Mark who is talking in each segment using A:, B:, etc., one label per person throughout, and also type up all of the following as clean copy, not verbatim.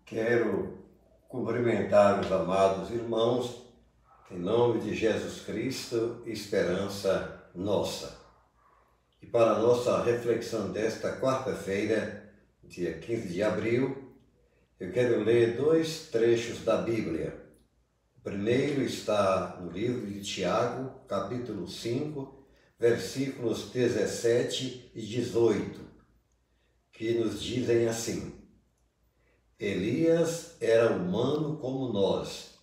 A: Quero cumprimentar os amados irmãos, em nome de Jesus Cristo, esperança nossa. E para a nossa reflexão desta quarta-feira, dia 15 de abril, eu quero ler dois trechos da Bíblia. O primeiro está no livro de Tiago, capítulo 5, versículos 17 e 18, que nos dizem assim: Elias era humano como nós.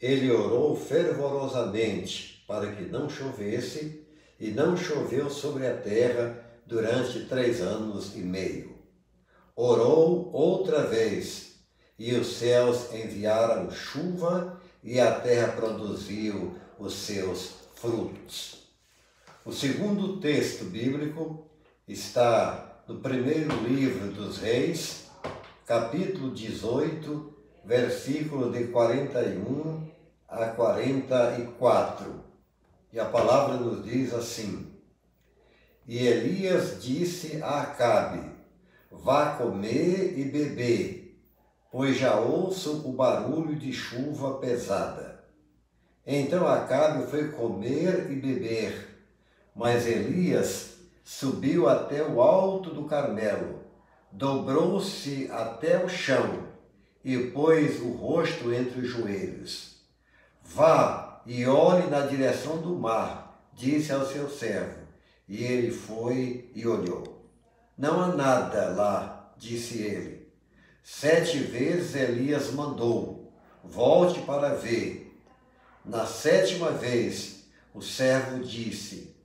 A: Ele orou fervorosamente para que não chovesse, e não choveu sobre a terra durante 3 anos e meio. Orou outra vez, e os céus enviaram chuva, e a terra produziu os seus frutos. O segundo texto bíblico está no primeiro livro dos Reis, capítulo 18, versículos de 41 a 44. E a palavra nos diz assim: E Elias disse a Acabe: Vá comer e beber, pois já ouço o barulho de chuva pesada. Então Acabe foi comer e beber, mas Elias subiu até o alto do Carmelo, dobrou-se até o chão e pôs o rosto entre os joelhos. Vá e olhe na direção do mar, disse ao seu servo. E ele foi e olhou. Não há nada lá, disse ele. 7 vezes Elias mandou: volte para ver. Na 7ª vez, o servo disse: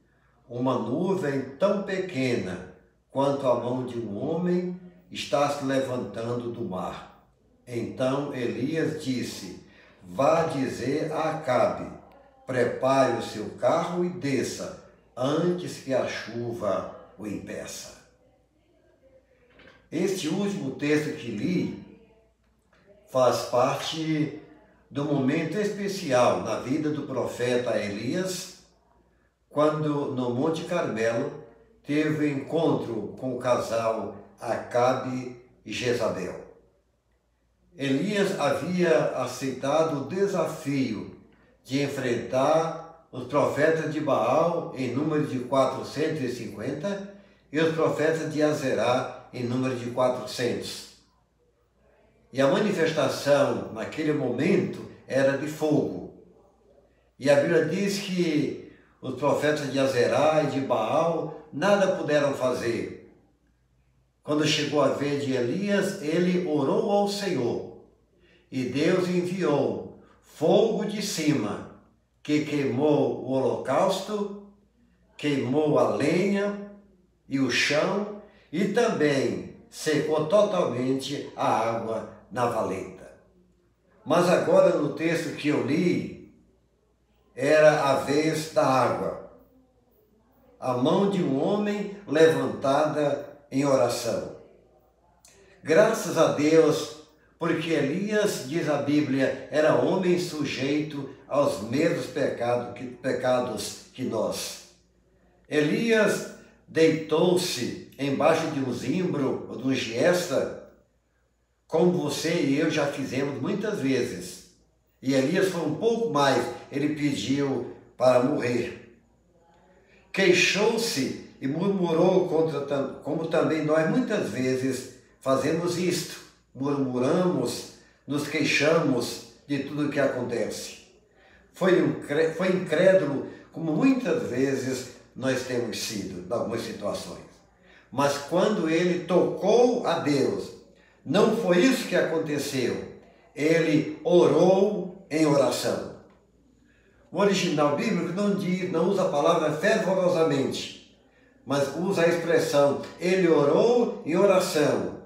A: uma nuvem tão pequena quanto a mão de um homem está se levantando do mar. Então Elias disse: vá dizer a Acabe: prepare o seu carro e desça, antes que a chuva o impeça. Este último texto que li faz parte do momento especial na vida do profeta Elias, quando no Monte Carmelo teve o encontro com o casal Acabe e Jezabel. Elias havia aceitado o desafio de enfrentar os profetas de Baal em número de 450 e os profetas de Azerá em número de 400. E a manifestação naquele momento era de fogo. E a Bíblia diz que os profetas de Azerá e de Baal nada puderam fazer. Quando chegou a vez de Elias, ele orou ao Senhor, e Deus enviou fogo de cima, que queimou o holocausto, queimou a lenha e o chão, e também secou totalmente a água na valeta. Mas agora no texto que eu li, era a vez da água. A mão de um homem levantada em oração. Graças a Deus, porque Elias, diz a Bíblia, era homem sujeito aos mesmos pecados que nós. Elias deitou-se embaixo de um zimbro ou de um giesta, como você e eu já fizemos muitas vezes. E Elias foi um pouco mais, ele pediu para morrer. Queixou-se e murmurou como também nós muitas vezes fazemos isto. Murmuramos, nos queixamos de tudo o que acontece. Foi incrédulo, como muitas vezes nós temos sido em algumas situações. Mas quando ele tocou a Deus, não foi isso que aconteceu. Ele orou em oração. O original bíblico não usa a palavra fervorosamente, mas usa a expressão: ele orou em oração.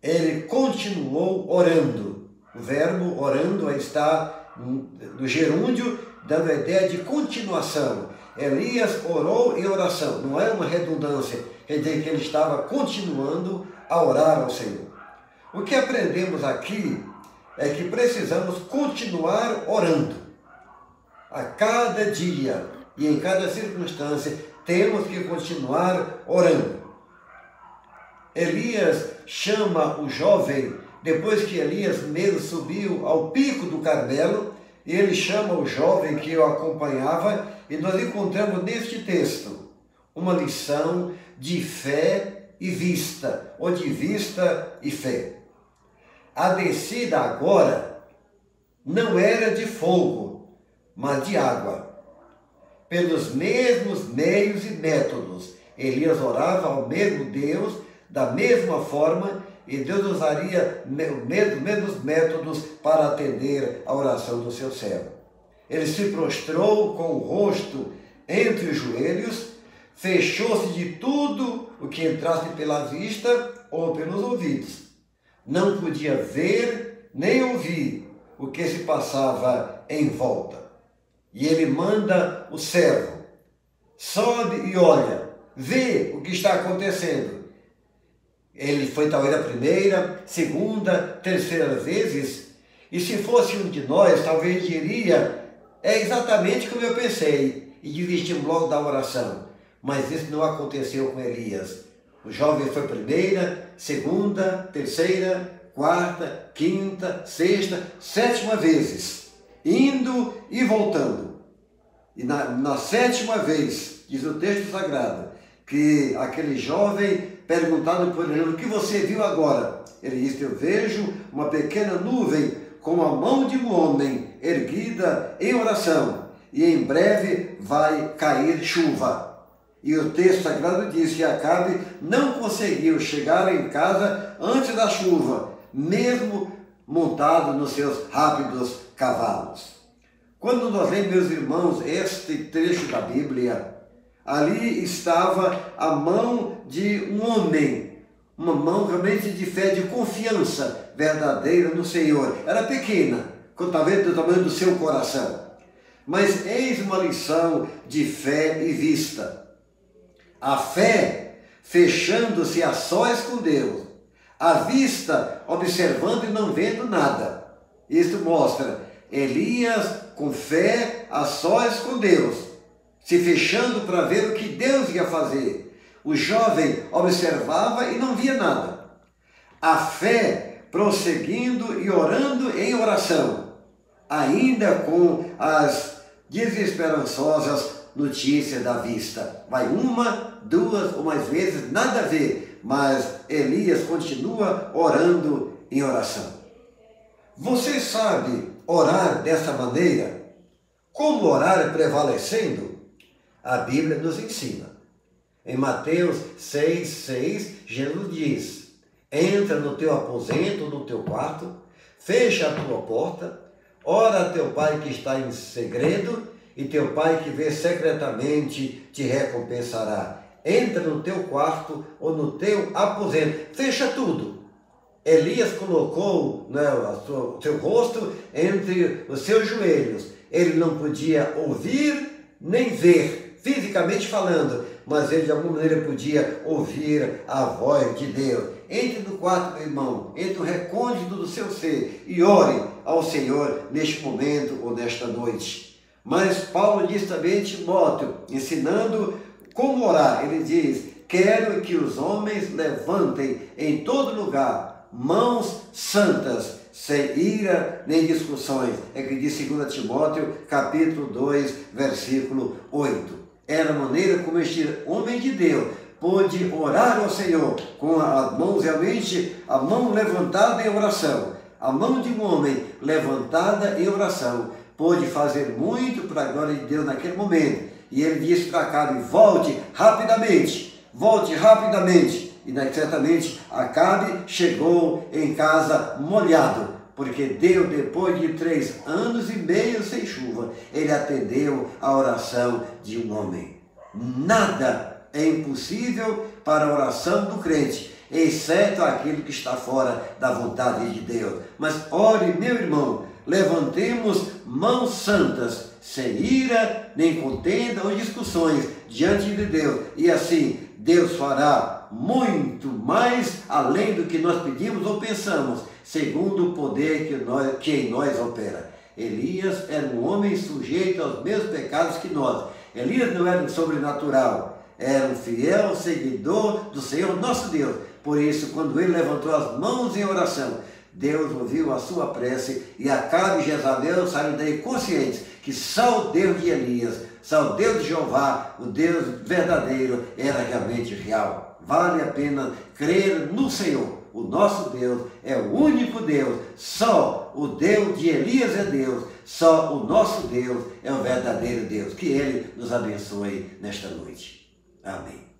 A: Ele continuou orando. O verbo orando está no gerúndio, dando a ideia de continuação. Elias orou em oração. Não é uma redundância, quer dizer que ele estava continuando a orar ao Senhor. O que aprendemos aqui é que precisamos continuar orando. A cada dia e em cada circunstância temos que continuar orando. Elias chama o jovem depois que Elias mesmo subiu ao pico do Carmelo, ele chama o jovem que o acompanhava e nós encontramos neste texto uma lição de fé e vista, ou de vista e fé. A descida agora não era de fogo, mas de água. Pelos mesmos meios e métodos, Elias orava ao mesmo Deus, da mesma forma, e Deus usaria os mesmos métodos para atender a oração do seu servo. Ele se prostrou com o rosto entre os joelhos, fechou-se de tudo o que entrasse pela vista ou pelos ouvidos. Não podia ver nem ouvir o que se passava em volta. E ele manda o servo: sobe e olha, vê o que está acontecendo. Ele foi talvez a primeira, segunda, terceira vezes, e se fosse um de nós, talvez diria: é exatamente como eu pensei, e desistimos logo da oração. Mas isso não aconteceu com Elias. O jovem foi primeira, segunda, terceira, quarta, quinta, sexta, sétima vezes, indo e voltando. E na sétima vez, diz o texto sagrado, que aquele jovem, perguntado por ele: o que você viu agora? Ele disse: eu vejo uma pequena nuvem com a mão de um homem erguida em oração, e em breve vai cair chuva. E o texto sagrado diz que Acabe não conseguiu chegar em casa antes da chuva, mesmo montado nos seus rápidos cavalos. Quando nós lemos, meus irmãos, este trecho da Bíblia, ali estava a mão de um homem, uma mão realmente de fé, de confiança verdadeira no Senhor. Era pequena, talvez do tamanho do seu coração, mas eis uma lição de fé e vista. A fé fechando-se a sós com Deus, a vista observando e não vendo nada. Isto mostra Elias com fé a sós com Deus, se fechando para ver o que Deus ia fazer. O jovem observava e não via nada. A fé prosseguindo e orando em oração, ainda com as desesperançosas notícias da vista. Vai uma, duas ou mais vezes, nada a ver, mas Elias continua orando em oração. Você sabe orar dessa maneira? Como orar prevalecendo? A Bíblia nos ensina. Em Mateus 6,6, Jesus diz: entra no teu aposento, no teu quarto, fecha a tua porta, ora a teu pai que está em segredo, e teu pai que vê secretamente te recompensará. Entra no teu quarto ou no teu aposento, fecha tudo. Elias colocou o seu rosto entre os seus joelhos. Ele não podia ouvir nem ver, fisicamente falando, mas ele de alguma maneira podia ouvir a voz de Deus. Entre no quarto, meu irmão, entre no recôndito do seu ser e ore ao Senhor neste momento ou nesta noite. Mas Paulo diz também em Timóteo, ensinando como orar. Ele diz: quero que os homens levantem em todo lugar mãos santas, sem ira nem discussões. É que diz 2 Timóteo, capítulo 2, versículo 8. Era a maneira como este homem de Deus pôde orar ao Senhor, com as mãos realmente, a mão levantada em oração. A mão de um homem levantada em oração pôde fazer muito para a glória de Deus naquele momento. E ele disse para Acabe: volte rapidamente, e certamente Acabe chegou em casa molhado, porque Deus, depois de 3 anos e meio sem chuva, ele atendeu a oração de um homem. Nada é impossível para a oração do crente, exceto aquilo que está fora da vontade de Deus. Mas ore, meu irmão, levantemos mãos santas, sem ira, nem contenda ou discussões diante de Deus, e assim Deus fará muito mais além do que nós pedimos ou pensamos, segundo o poder que em nós opera. Elias era um homem sujeito aos mesmos pecados que nós. Elias não era um sobrenatural, era um fiel seguidor do Senhor nosso Deus. Por isso, quando ele levantou as mãos em oração, Deus ouviu a sua prece e Acabe e Jezabel saíram daí conscientes que só o Deus de Elias, só o Deus de Jeová, o Deus verdadeiro, era realmente real. Vale a pena crer no Senhor. O nosso Deus é o único Deus. Só o Deus de Elias é Deus. Só o nosso Deus é o verdadeiro Deus. Que Ele nos abençoe nesta noite. Amém.